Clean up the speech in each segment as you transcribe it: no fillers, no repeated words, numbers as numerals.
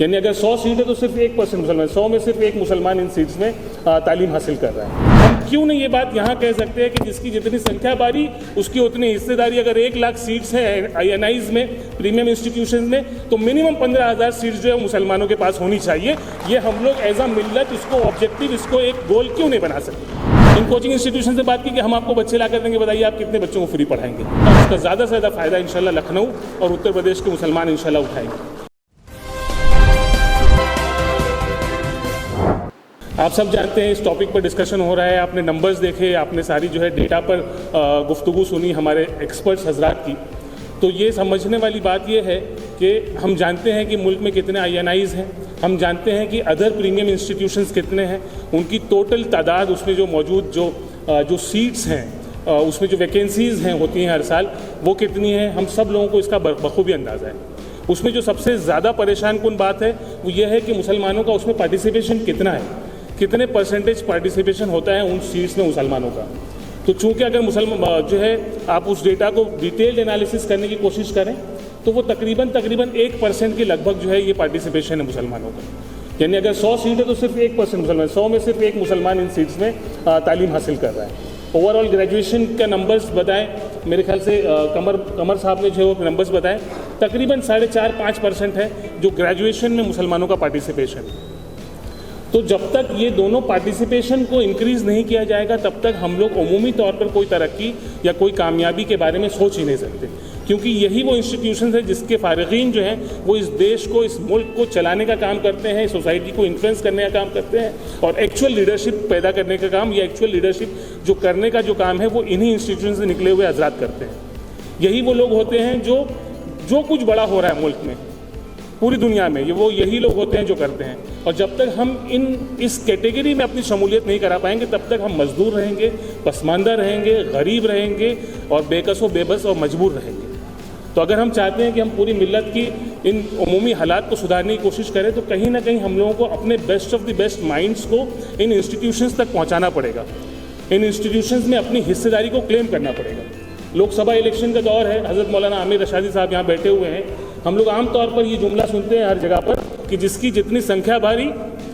यानी अगर 100 सीट है तो सिर्फ 1% मुसलमान, 100 में सिर्फ एक मुसलमान इन सीट्स में तालीम हासिल कर रहा है। हम क्यों नहीं ये बात यहाँ कह सकते हैं कि जिसकी जितनी संख्या बारी उसकी उतनी हिस्सेदारी। अगर 1 लाख सीट्स हैं INIs में, प्रीमियम इंस्टीट्यूशन में, तो मिनिमम 15,000 सीट्स जो है मुसलमानों के पास होनी चाहिए। ये हम लोग एज अ मिल्लत इसको ऑब्जेक्टिव, इसको एक गोल क्यों नहीं बना सकते। इन कोचिंग इंस्टीट्यूशन से बात की कि हम आपको बच्चे ला कर देंगे, बताइए आप कितने बच्चों को फ्री पढ़ाएंगे। और इसका ज़्यादा से ज़्यादा फायदा इंशाल्लाह लखनऊ और उत्तर प्रदेश के मुसलमान इंशाल्लाह उठाएंगे। आप सब जानते हैं इस टॉपिक पर डिस्कशन हो रहा है, आपने नंबर्स देखे, आपने सारी जो है डेटा पर गुफ्तगू सुनी हमारे एक्सपर्ट्स हजरात की। तो ये समझने वाली बात ये है कि हम जानते हैं कि मुल्क में कितने INIs हैं, हम जानते हैं कि अदर प्रीमियम इंस्टीट्यूशंस कितने हैं, उनकी टोटल तादाद, उसमें जो मौजूद जो सीट्स हैं, उसमें जो वैकेंसीज़ हैं होती हैं हर साल, वो कितनी हैं, हम सब लोगों को इसका बखूबी अंदाज़ा है। उसमें जो सबसे ज़्यादा परेशान कुन बात है वो ये है कि मुसलमानों का उसमें पार्टिसिपेशन कितना है, कितने परसेंटेज पार्टिसिपेशन होता है उन सीट्स में मुसलमानों का। तो चूँकि अगर मुसलमान जो है आप उस डेटा को डिटेल्ड एनालिसिस करने की कोशिश करें तो वो तकरीबन 1% के लगभग जो है ये पार्टिसिपेशन है मुसलमानों का। यानी अगर 100 सीट है तो सिर्फ 1% मुसलमान, 100 में सिर्फ एक मुसलमान इन सीट्स में तालीम हासिल कर रहा है। ओवरऑल ग्रेजुएशन का नंबर्स बताएं, मेरे ख्याल से कमर साहब ने जो है वो नंबर्स बताएं, तकरीबन 4.5-5% है जो ग्रेजुएशन में मुसलमानों का पार्टिसिपेशन है। तो जब तक ये दोनों पार्टिसिपेशन को इंक्रीज़ नहीं किया जाएगा तब तक हम लोग अमूमी तौर पर कोई तरक्की या कोई कामयाबी के बारे में सोच ही नहीं सकते, क्योंकि यही वो इंस्टीट्यूशंस हैं जिसके फारिगीन जो हैं वो इस देश को, इस मुल्क को चलाने का काम करते हैं, सोसाइटी को इन्फ्लुएंस करने का काम करते हैं और एक्चुअल लीडरशिप पैदा करने का काम या एक्चुअल लीडरशिप जो करने का जो काम है वो इन्हीं इंस्टीट्यूशन से निकले हुए हजरात करते हैं। यही वो लोग होते हैं जो कुछ बड़ा हो रहा है मुल्क में, पूरी दुनिया में, यही लोग होते हैं जो करते हैं। और जब तक हम इस कैटेगरी में अपनी शमूलियत नहीं करा पाएंगे तब तक हम मजदूर रहेंगे, पसमानदा रहेंगे, गरीब रहेंगे और बेकस व बेबस और मजबूर रहेंगे। तो अगर हम चाहते हैं कि हम पूरी मिल्लत की इन उमूमी हालात को सुधारने की कोशिश करें तो कहीं ना कहीं हम लोगों को अपने best of the best minds को इन इंस्टीट्यूशंस तक पहुंचाना पड़ेगा, इन इंस्टीट्यूशंस में अपनी हिस्सेदारी को क्लेम करना पड़ेगा। लोकसभा इलेक्शन का दौर है, हज़रत मौलाना आमिर रशादी साहब यहाँ बैठे हुए हैं। हम लोग आम तौर पर ये जुमला सुनते हैं हर जगह पर कि जिसकी जितनी संख्या भारी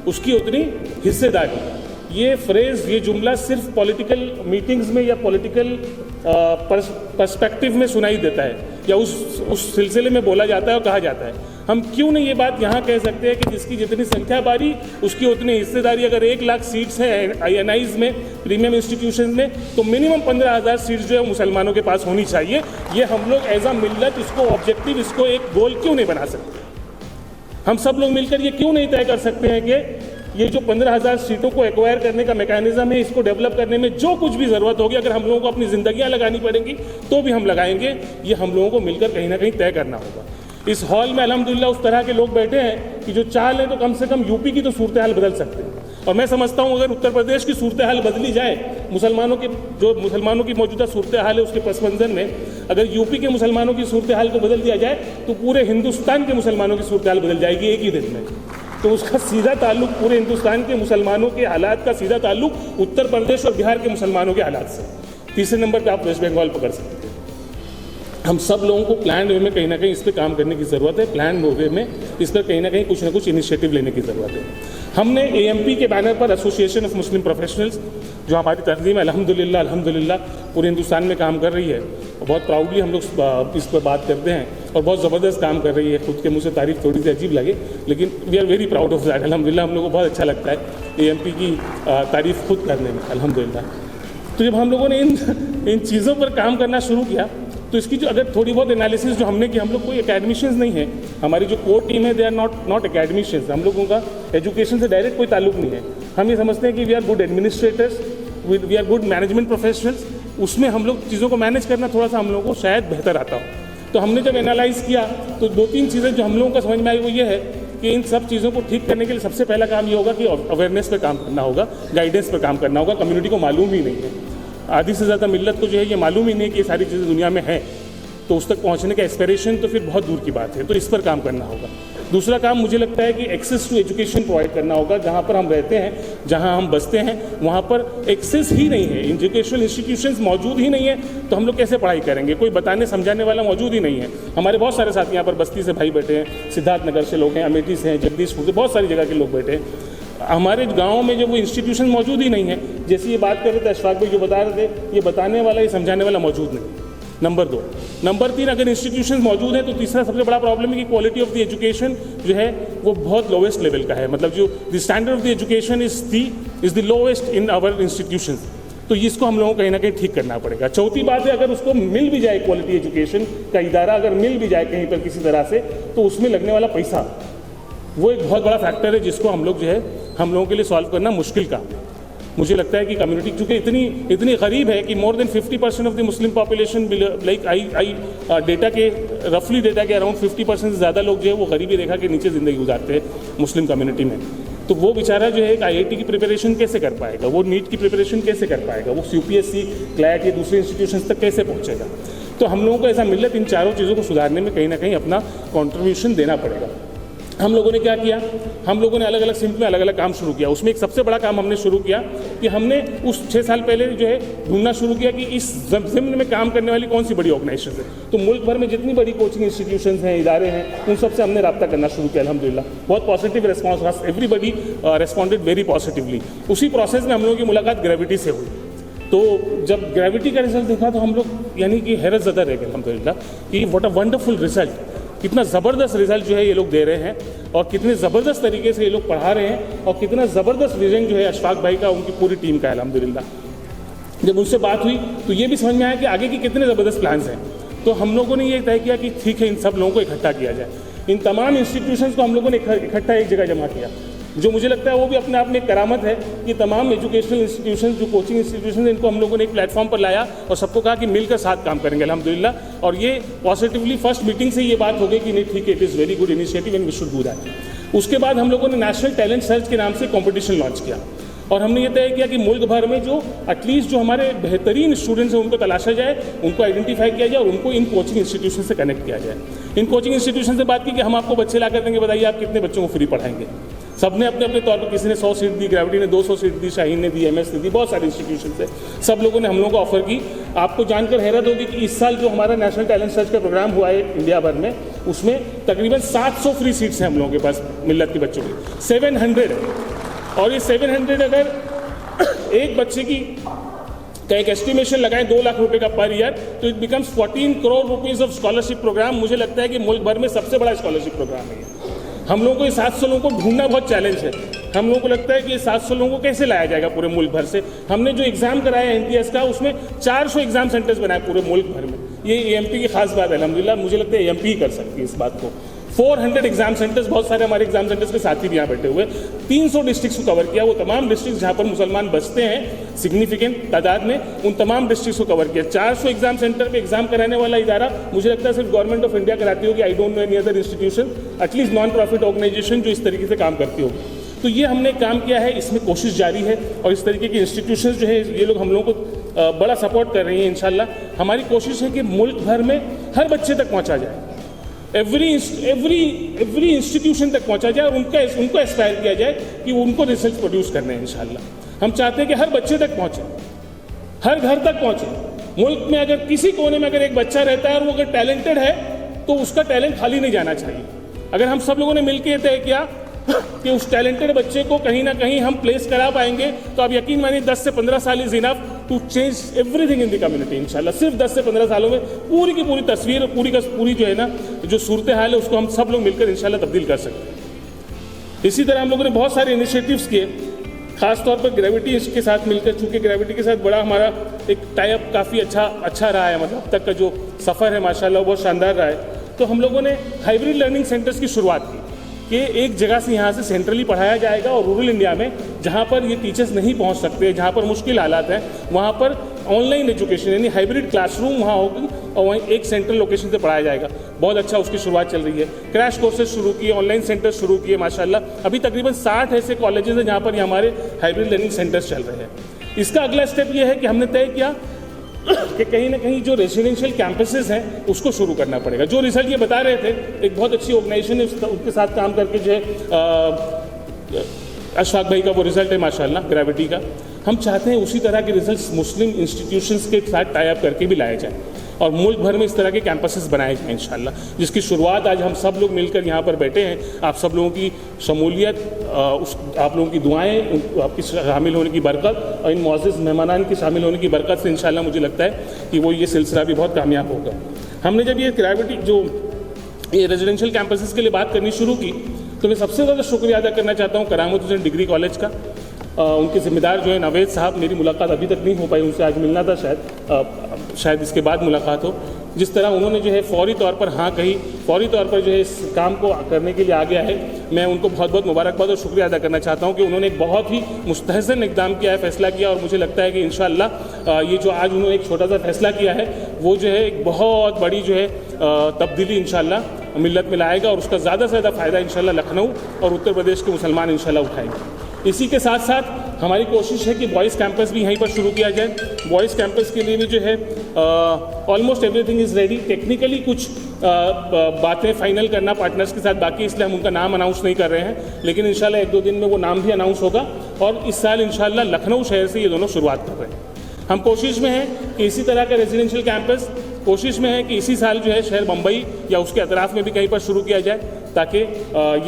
उसकी उतनी हिस्सेदारी। ये फ्रेज़, ये जुमला सिर्फ पॉलिटिकल मीटिंग्स में या पॉलिटिकल पर्सपेक्टिव में सुनाई देता है या उस सिलसिले में बोला जाता है और कहा जाता है। हम क्यों नहीं ये बात यहाँ कह सकते हैं कि जिसकी जितनी संख्या बारी उसकी उतनी हिस्सेदारी। अगर 1 लाख सीट्स हैं INIs में, प्रीमियम इंस्टीट्यूशन में, तो मिनिमम 15,000 सीट्स जो है मुसलमानों के पास होनी चाहिए। ये हम लोग एज अ मिल्लत इसको ऑब्जेक्टिव, इसको एक गोल क्यों नहीं बना सकते। हम सब लोग मिलकर ये क्यों नहीं तय कर सकते हैं कि ये जो 15,000 सीटों को एक्वायर करने का मैकेनिज्म है, इसको डेवलप करने में जो कुछ भी ज़रूरत होगी, अगर हम लोगों को अपनी ज़िंदगियाँ लगानी पड़ेंगी तो भी हम लगाएंगे। ये हम लोगों को मिलकर कहीं ना कहीं तय करना होगा। इस हॉल में अल्हम्दुलिल्लाह उस तरह के लोग बैठे हैं कि जो चाह लें तो कम से कम यूपी की तो सूरत हाल बदल सकते हैं। और मैं समझता हूँ अगर उत्तर प्रदेश की सूरत हाल बदली जाए, मुसलमानों की मौजूदा सूरत हाल है उसके पस मंज़र में, अगर यूपी के मुसलमानों की सूरत हाल को बदल दिया जाए तो पूरे हिंदुस्तान के मुसलमानों की सूरत हाल बदल जाएगी एक ही दिन में। तो उसका सीधा ताल्लुक पूरे हिंदुस्तान के मुसलमानों के हालात का सीधा ताल्लुक उत्तर प्रदेश और बिहार के मुसलमानों के हालात से। तीसरे नंबर पर आप वेस्ट बंगाल पकड़ सकते हैं। हम सब लोगों को प्लान वे में कहीं ना कहीं इस पर काम करने की ज़रूरत है, प्लान वे में इस पर कहीं ना कहीं कुछ ना कुछ इनिशिएटिव लेने की ज़रूरत है। हमने AMP के बैनर पर एसोसिएशन ऑफ मुस्लिम प्रोफेशनल्स, जो हमारी तंजीम अल्हम्दुलिल्लाह पूरे हिंदुस्तान में काम कर रही है और बहुत प्राउडली हम लोग इस पर बात करते हैं और बहुत ज़बरदस्त काम कर रही है। खुद के मुँह से तारीफ थोड़ी सी अजीब लगे लेकिन we are very proud of that. अल्हम्दुलिल्लाह हम लोग को बहुत अच्छा लगता है AMP की तारीफ खुद करने में, अल्हम्दुलिल्लाह। तो जब हम लोगों ने इन चीज़ों पर काम करना शुरू किया तो इसकी जो अगर थोड़ी बहुत एनालिसिस जो हमने की, हम लोग कोई एकेडमिशियंस नहीं है, हमारी जो कोर टीम है दे आर नॉट एकेडमिशियंस। हम लोगों का एजुकेशन से डायरेक्ट कोई ताल्लुक नहीं है। हम ये समझते हैं कि we are good administrators, we are good management professionals. उसमें हम लोग चीज़ों को मैनेज करना थोड़ा सा हम लोगों को शायद बेहतर आता हो। तो हमने जब एनालाइज़ किया तो 2-3 चीज़ें जो हम लोगों को समझ में आई वो ये है कि इन सब चीज़ों को ठीक करने के लिए सबसे पहला काम ये होगा कि अवेयरनेस पर काम करना होगा, गाइडेंस पर काम करना होगा। कम्युनिटी को मालूम ही नहीं है, आधी से ज़्यादा मिल्लत को जो है ये मालूम ही नहीं कि ये सारी चीज़ें दुनिया में हैं, तो उस तक पहुंचने का एस्पिरेशन तो फिर बहुत दूर की बात है। तो इस पर काम करना होगा। दूसरा काम मुझे लगता है कि एक्सेस टू एजुकेशन प्रोवाइड करना होगा। जहाँ पर हम रहते हैं, जहाँ हम बसते हैं, वहाँ पर एक्सेस ही नहीं है, एजुकेशनल इंस्टीट्यूशंस मौजूद ही नहीं है, तो हम लोग कैसे पढ़ाई करेंगे? कोई बताने समझाने वाला मौजूद ही नहीं है। हमारे बहुत सारे साथी यहाँ पर बस्ती से भाई बैठे हैं, सिद्धार्थ नगर से लोग हैं, अमेठी से हैं, जगदीशपुर से, बहुत सारी जगह के लोग बैठे हैं। हमारे गांव में जो वो इंस्टीट्यूशन मौजूद ही नहीं है। जैसे ये बात कर रहे थे अशफाक भाई जो बता रहे थे, ये बताने वाला, ये समझाने वाला मौजूद नहीं। नंबर 2। नंबर 3, अगर इंस्टीट्यूशन मौजूद है तो तीसरा सबसे बड़ा प्रॉब्लम है कि क्वालिटी ऑफ द एजुकेशन जो है वो बहुत लोवेस्ट लेवल का है। मतलब जो the standard of the education is the lowest in our institution. तो इसको हम लोगों को कहीं ना कहीं ठीक करना पड़ेगा। चौथी बात है, अगर उसको मिल भी जाए, क्वालिटी एजुकेशन का इदारा अगर मिल भी जाए कहीं पर किसी तरह से, तो उसमें लगने वाला पैसा वो एक बहुत बड़ा फैक्टर है जिसको हम लोग जो है हम लोगों के लिए सॉल्व करना मुश्किल काम है। मुझे लगता है कि कम्युनिटी चूँकि इतनी गरीब है कि more than 50% of the Muslim population, like I data के रफली डेटा के अराउंड 50% से ज़्यादा लोग जो है वो गरीबी रेखा के नीचे ज़िंदगी गुजारते हैं मुस्लिम कम्युनिटी में। तो वो बेचारा जो है एक IIT की प्रिपरेशन कैसे कर पाएगा, वो नीट की प्रिपरेशन कैसे कर पाएगा, वो UPSC, क्लैट या दूसरे इंस्टीट्यूशंस तक कैसे पहुँचेगा? तो हम लोगों को ऐसा मिलत इन चारों चीज़ों को सुधारने में कहीं ना कहीं अपना कॉन्ट्रीब्यूशन देना पड़ेगा। हम लोगों ने क्या किया, हम लोगों ने अलग अलग सिम्ट में अलग अलग काम शुरू किया। उसमें एक सबसे बड़ा काम हमने शुरू किया कि हमने उस 6 साल पहले जो है ढूंढना शुरू किया कि इस ज़िम्न में काम करने वाली कौन सी बड़ी ऑर्गेनाइजेशन है। तो मुल्क भर में जितनी बड़ी कोचिंग इंस्टीट्यूशंस हैं, इदारे हैं, उन सबसे हमने रब्ता करना शुरू किया। अल्हम्दुलिल्लाह बहुत पॉजिटिव रिस्पॉन्स रहा, एवरीबडी रिस्पॉन्डेड वेरी पॉजिटिवली। उसी प्रोसेस में हम लोगों की मुलाकात ग्रेविटी से हुई। तो जब ग्रेविटी का रिजल्ट देखा तो हम लोग यानी कि हैरत ज़दा रह गए अल्हम्दुलिल्लाह कि व्हाट अ वंडरफुल रिजल्ट, कितना ज़बरदस्त रिजल्ट जो है ये लोग दे रहे हैं और कितने ज़बरदस्त तरीके से ये लोग पढ़ा रहे हैं और कितना ज़बरदस्त विजन जो है अशफाक भाई का, उनकी पूरी टीम का है अल्हम्दुलिल्लाह। जब उनसे बात हुई तो ये भी समझ में आया कि आगे की कितने ज़बरदस्त प्लान्स हैं। तो हम लोगों ने ये तय किया कि ठीक है, इन सब लोगों को इकट्ठा किया जाए। इन तमाम इंस्टीट्यूशंस को हम लोगों ने इकट्ठा एक जगह जमा किया, जो मुझे लगता है वो भी अपने आप में एक करामत है कि तमाम एजुकेशनल इंस्टीट्यूशन, जो कोचिंग इंस्टीट्यूशन, इनको हम लोगों ने एक प्लेटफॉर्म पर लाया और सबको कहा कि मिलकर साथ काम करेंगे अल्हम्दुलिल्लाह। और ये पॉजिटिवली फर्स्ट मीटिंग से ये बात हो गई कि नहीं ठीक है, it is very good initiative and we should do that. उसके बाद हम लोगों ने नेशनल टैलेंट सर्च के नाम से कॉम्पिटिशन लॉन्च किया और हमने ये तय किया कि मुल्क भर में जो एटलीस्ट जो हमारे बेहतरीन स्टूडेंट्स हैं उनको तलाशा जाए, उनको आइडेंटिफाई किया जाए और उनको इन कोचिंग इंस्टीट्यूशन से कनेक्ट किया जाए। इन कोचिंग इंस्टीट्यूशन से बात की कि हम आपको बच्चे ला कर देंगे, बताइए आप कितने बच्चों को फ्री पढ़ाएंगे। सबने अपने अपने तौर पर, किसी ने 100 सीट दी, ग्रेविटी ने 200 सीट दी, शाहीन ने दी, MS ने दी, बहुत सारे इंस्टीट्यूशन से सब लोगों ने हम लोगों को ऑफर की। आपको जानकर हैरत होगी कि इस साल जो हमारा नेशनल टैलेंट सर्च का प्रोग्राम हुआ है इंडिया भर में, उसमें तकरीबन 700 फ्री सीट्स हैं हम लोगों के पास मिल्लत के बच्चों की। 700 है और ये 700 अगर एक बच्चे की का एक एस्टिमेशन लगाएं 2 लाख रुपए का पर ईयर, तो it becomes 14 crore rupees of scholarship programme. मुझे लगता है कि मुल्क भर में सबसे बड़ा स्कॉलरशिप प्रोग्राम है। हम लोगों को ये 700 लोगों को ढूंढना बहुत चैलेंज है। हम लोगों को लगता है कि ये 700 लोगों को कैसे लाया जाएगा पूरे मुल्क भर से। हमने जो एग्ज़ाम कराया NTS का, उसमें 400 एग्जाम सेंटर्स बनाए पूरे मुल्क भर में। ये AMP की खास बात है अल्हम्दुलिल्लाह, मुझे लगता है AMP ही कर सकती है इस बात को। 400 एग्जाम सेंटर्स, बहुत सारे हमारे एग्जाम सेंटर्स के साथी भी यहाँ बैठे हुए। 300 डिस्ट्रिक्ट्स को कवर किया, वो तमाम डिस्ट्रिक्ट जहाँ पर मुसलमान बसते हैं सिग्निफिकेंट तादाद में, उन तमाम डिस्ट्रिक्ट्स को कवर किया। 400 एग्जाम सेंटर पे एग्जाम कराने वाला इदारा मुझे लगता है सिर्फ गवर्नमेंट ऑफ इंडिया कराती होगी। I don't know any other institution, at least non profit organisation जो इस तरीके से काम करती होगी। तो ये हमने काम किया है, इसमें कोशिश जारी है और इस तरीके के इंस्टीट्यूशन जो है ये लोग हम लोगों को बड़ा सपोर्ट कर रही हैं। इंशाल्लाह हमारी कोशिश है कि मुल्क भर में हर बच्चे तक पहुँचा जाए, एवरी इंस्टीट्यूशन तक पहुंचा जाए और उनको एस्पायर किया जाए कि उनको रिजल्ट प्रोड्यूस करने हैं। इंशाल्लाह हम चाहते हैं कि हर बच्चे तक पहुंचे, हर घर तक पहुंचे। मुल्क में अगर किसी कोने में अगर एक बच्चा रहता है और वो अगर टैलेंटेड है तो उसका टैलेंट खाली नहीं जाना चाहिए। अगर हम सब लोगों ने मिलकर ये तय किया कि उस टैलेंटेड बच्चे को कहीं ना कहीं हम प्लेस करा पाएंगे, तो आप यकीन मानिए 10 से 15 साल is enough to change everything in the community. इंशाल्लाह सिर्फ 10 से 15 सालों में पूरी की पूरी तस्वीर, पूरी जो है ना जो सूरत हाल है, उसको हम सब लोग मिलकर इंशाल्लाह तब्दील कर सकते हैं। इसी तरह हम लोगों ने बहुत सारे इनिशिएटिव्स किए, खासतौर पर ग्रेविटी के साथ मिलकर, चूँकि ग्रेविटी के साथ बड़ा हमारा एक टाइप काफ़ी अच्छा रहा है, मतलब अब तक का जो सफ़र है माशाल्लाह बहुत शानदार रहा है। तो हम लोगों ने हाइब्रिड लर्निंग सेंटर्स की शुरुआत की कि एक जगह से यहाँ से सेंट्रली पढ़ाया जाएगा और रूरल इंडिया में जहाँ पर ये टीचर्स नहीं पहुँच सकते, जहाँ पर मुश्किल हालात हैं, वहाँ पर ऑनलाइन एजुकेशन यानी हाइब्रिड क्लासरूम वहाँ होगी और वहीं एक सेंट्रल लोकेशन से पढ़ाया जाएगा। बहुत अच्छा उसकी शुरुआत चल रही है। क्रैश कोर्सेज शुरू किए, ऑनलाइन सेंटर शुरू किए माशाल्लाह। अभी तकरीबन 60 ऐसे कॉलेजेस हैं जहाँ पर ये हमारे हाइब्रिड लर्निंग सेंटर्स चल रहे हैं। इसका अगला स्टेप ये है कि हमने तय किया कि कहीं ना कहीं जो रेजिडेंशियल कैंपसेस हैं उसको शुरू करना पड़ेगा। जो रिजल्ट ये बता रहे थे, एक बहुत अच्छी ऑर्गेनाइजेशन है उनके साथ काम करके जो है अशफाक भाई का वो रिजल्ट है माशाल्लाह ग्रेविटी का। हम चाहते हैं उसी तरह के रिजल्ट्स मुस्लिम इंस्टीट्यूशंस के साथ टाई अप करके भी लाए जाएँ और मुल्क भर में इस तरह के कैंपसेस बनाए जाएँ इंशाल्लाह, जिसकी शुरुआत आज हम सब लोग मिलकर यहाँ पर बैठे हैं। आप सब लोगों की शमूलियत, आप लोगों की दुआएं, आपकी शामिल होने की बरकत और इन मुअज़्ज़िज़ मेहमानान की शामिल होने की बरकत से इंशाल्लाह मुझे लगता है कि वो ये सिलसिला भी बहुत कामयाब होगा। हमने जब ये ग्रेविटी जो ये रेजिडेंशियल कैंपसेस के लिए बात करनी शुरू की तो मैं सबसे ज़्यादा शुक्रिया अदा करना चाहता हूँ करामत हुसैन डिग्री कॉलेज का। उनके ज़िम्मेदार जो है नवेद साहब, मेरी मुलाकात अभी तक नहीं हो पाई उनसे, आज मिलना था शायद इसके बाद मुलाकात हो। जिस तरह उन्होंने जो है फौरी तौर पर हाँ कही, फौरी तौर पर जो है इस काम को करने के लिए आ गया है, मैं उनको बहुत बहुत मुबारकबाद और शुक्रिया अदा करना चाहता हूँ कि उन्होंने एक बहुत ही मुस्तहसन इक़दाम किया है, फ़ैसला किया। और मुझे लगता है कि इंशाअल्लाह ये जो आज उन्होंने एक छोटा सा फ़ैसला किया है वो जो है एक बहुत बड़ी जो है तब्दीली इंशाअल्लाह मिल्लत में लाएगा और उसका ज़्यादा से ज़्यादा फ़ायदा इंशाअल्लाह लखनऊ और उत्तर प्रदेश के मुसलमान इंशाअल्लाह उठाएंगे। इसी के साथ साथ हमारी कोशिश है कि बॉयज़ कैंपस भी यहीं पर शुरू किया जाए। बॉयज़ कैंपस के लिए भी जो है almost everything is ready. Technically कुछ बातें फाइनल करना पार्टनर्स के साथ बाकी, इसलिए हम उनका नाम अनाउंस नहीं कर रहे हैं, लेकिन इंशाल्लाह 1-2 दिन में वो नाम भी अनाउंस होगा और इस साल इंशाल्लाह लखनऊ शहर से ये दोनों शुरुआत कर रहे हैं। हम कोशिश में हैं कि इसी तरह का रेजिडेंशियल कैंपस, कोशिश में है कि इसी साल जो है शहर बम्बई या उसके अतराफ़ में भी कहीं पर शुरू किया जाए, ताकि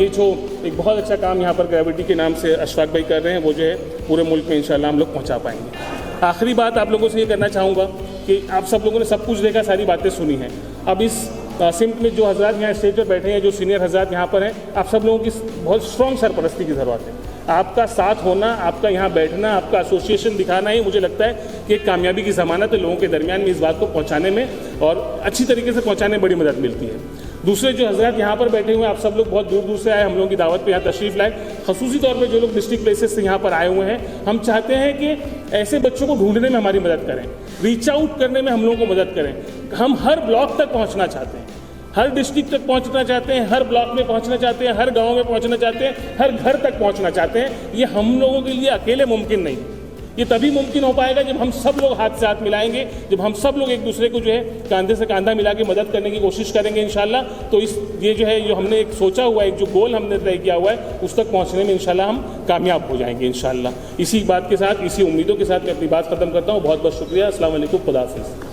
ये जो एक बहुत अच्छा काम यहाँ पर ग्रेविटी के नाम से अशफाक भाई कर रहे हैं वो जो है पूरे मुल्क में इंशाल्लाह हम लोग पहुँचा पाएंगे। आखिरी बात आप लोगों से ये करना चाहूँगा कि आप सब लोगों ने सब कुछ देखा, सारी बातें सुनी हैं। अब इस सिमत में जो हज़रात यहाँ स्टेज पर बैठे हैं, जो सीनियर हज़रात यहाँ पर हैं, आप सब लोगों की बहुत स्ट्रॉन्ग सरपरस्ती की ज़रूरत है। आपका साथ होना, आपका यहाँ बैठना, आपका एसोसिएशन दिखाना ही मुझे लगता है कि एक कामयाबी की ज़मानत है। लोगों के दरमियान में इस बात को पहुँचाने में और अच्छी तरीके से पहुँचाने में बड़ी मदद मिलती है। दूसरे जो हज़रात यहाँ पर बैठे हुए हैं, आप सब लोग बहुत दूर दूर से आए, हम लोगों की दावत पे यहाँ तशरीफ़ लाए। ख़ुसूसी तौर पे जो लोग डिस्ट्रिक्ट प्लेसेस से यहाँ पर आए हुए हैं, हम चाहते हैं कि ऐसे बच्चों को ढूंढने में हमारी मदद करें, रीच आउट करने में हम लोगों को मदद करें। हम हर ब्लॉक तक पहुँचना चाहते हैं, हर डिस्ट्रिक्ट तक पहुँचना चाहते हैं, हर ब्लॉक में पहुँचना चाहते हैं, हर गाँव में पहुँचना चाहते हैं, हर घर तक पहुँचना चाहते हैं। ये हम लोगों के लिए अकेले मुमकिन नहीं, ये तभी मुमकिन हो पाएगा जब हम सब लोग हाथ से हाथ मिलाएंगे, जब हम सब लोग एक दूसरे को जो है कंधे से कंधा मिला के मदद करने की कोशिश करेंगे इंशाल्लाह। तो ये जो है, जो हमने एक सोचा हुआ है, एक जो गोल हमने तय किया हुआ है, उस तक पहुंचने में इंशाल्लाह हम कामयाब हो जाएंगे इंशाल्लाह। इसी बात के साथ, इसी उम्मीदों के साथ मैं अपनी बात ख़त्म करता हूँ। बहुत बहुत शुक्रिया। अस्सलाम वालेकुम, खुदा हाफ़िज़।